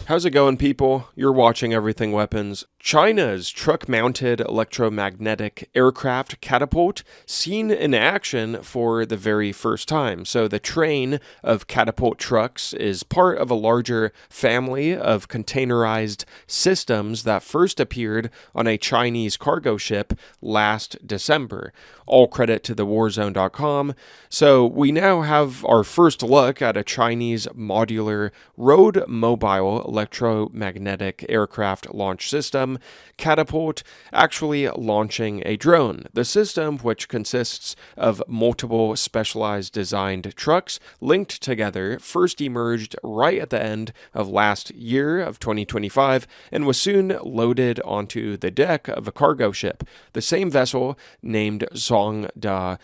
How's it going, people? You're watching Everything Weapons. China's truck-mounted electromagnetic aircraft Catapult seen in action for the very first time. So the train of Catapult trucks is part of a larger family of containerized systems that first appeared on a Chinese cargo ship last December. All credit to thewarzone.com. So we now have our first look at a Chinese modular road mobile electromagnetic aircraft launch system, Catapult, actually launching a drone. The system, which consists of multiple specialized designed trucks linked together, first emerged right at the end of last year of 2025 and was soon loaded onto the deck of a cargo ship. The same vessel, named Zhongda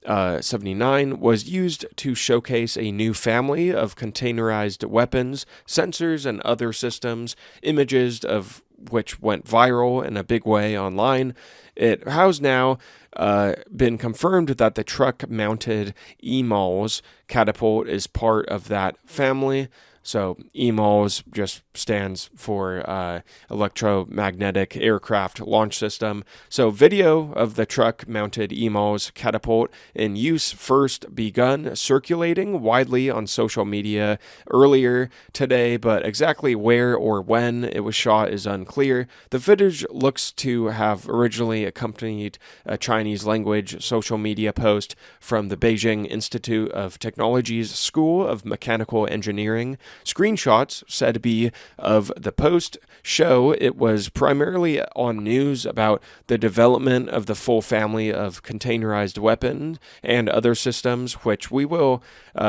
79, was used to showcase a new family of containerized weapons, sensors, and other systems, images of which went viral in a big way online. It has now been confirmed that the truck-mounted EMALS Catapult is part of that family. So EMALS just stands for Electromagnetic Aircraft Launch System. So video of the truck-mounted EMALS Catapult in use first begun circulating widely on social media earlier today, but exactly where or when it was shot is unclear. The footage looks to have originally accompanied a Chinese language social media post from the Beijing Institute of Technology's School of Mechanical Engineering. Screenshots, said to be of the post, show it was primarily on news about the development of the full family of containerized weapons and other systems, which we will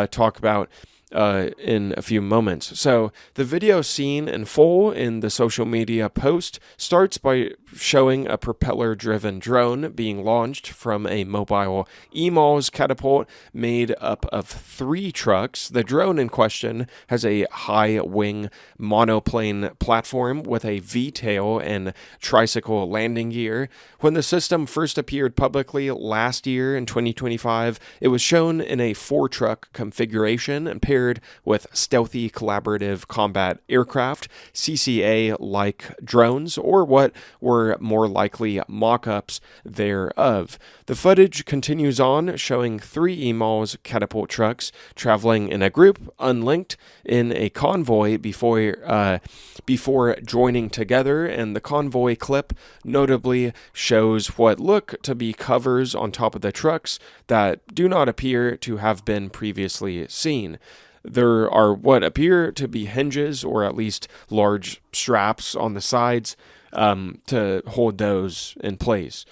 talk about in a few moments. So the video seen in full in the social media post starts by showing a propeller-driven drone being launched from a mobile EMALS Catapult made up of 3 trucks. The drone in question has a high-wing monoplane platform with a V-tail and tricycle landing gear. When the system first appeared publicly last year in 2025, it was shown in a 4-truck configuration and paired with stealthy collaborative combat aircraft, CCA-like drones, or what were more likely mock-ups thereof. The footage continues on, showing 3 EMALS Catapult trucks traveling in a group, unlinked, in a convoy before joining together, and the convoy clip notably shows what look to be covers on top of the trucks that do not appear to have been previously seen. There are what appear to be hinges, or at least large straps on the sides to hold those in place.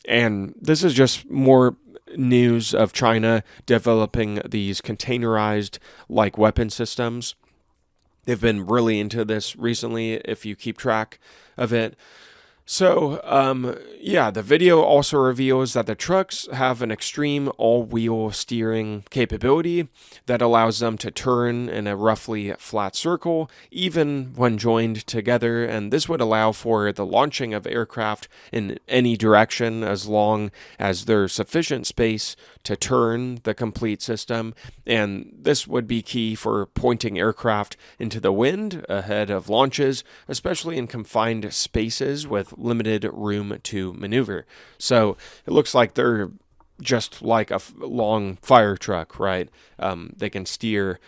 And this is just more news of China developing these containerized like weapon systems. They've been really into this recently, if you keep track of it. So, the video also reveals that the trucks have an extreme all-wheel steering capability that allows them to turn in a roughly flat circle, even when joined together, and this would allow for the launching of aircraft in any direction as long as there's sufficient space to turn the complete system, and this would be key for pointing aircraft into the wind ahead of launches, especially in confined spaces with limited room to maneuver. So it looks like they're just like a long fire truck, right? They can steer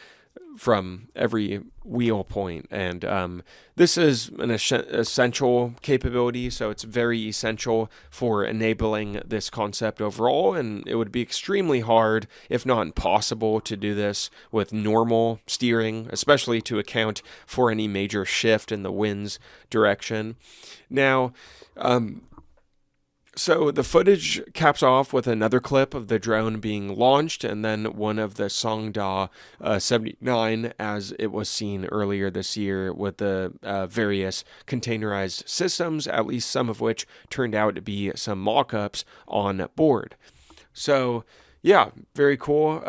from every wheel point, and this is an essential capability, so it's very essential for enabling this concept overall, and it would be extremely hard, if not impossible, to do this with normal steering, especially to account for any major shift in the wind's direction. Now, so the footage caps off with another clip of the drone being launched, and then one of the Zhongda 79 as it was seen earlier this year with the various containerized systems, at least some of which turned out to be some mock-ups on board. So, yeah, very cool.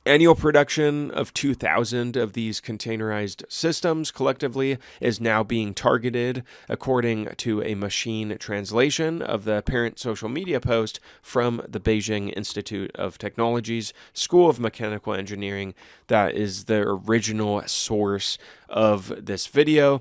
Annual production of 2,000 of these containerized systems collectively is now being targeted, according to a machine translation of the parent social media post from the Beijing Institute of Technology's School of Mechanical Engineering. That is the original source of this video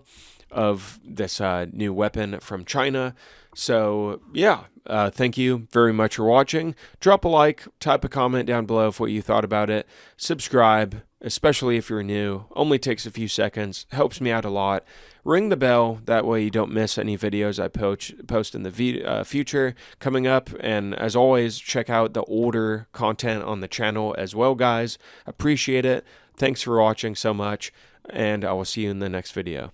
of this new weapon from China. So, yeah, thank you very much for watching. Drop a like, type a comment down below of what you thought about it. Subscribe, especially if you're new. Only takes a few seconds. Helps me out a lot. Ring the bell. That way you don't miss any videos I post in the future coming up. And as always, check out the older content on the channel as well, guys. Appreciate it. Thanks for watching so much. And I will see you in the next video.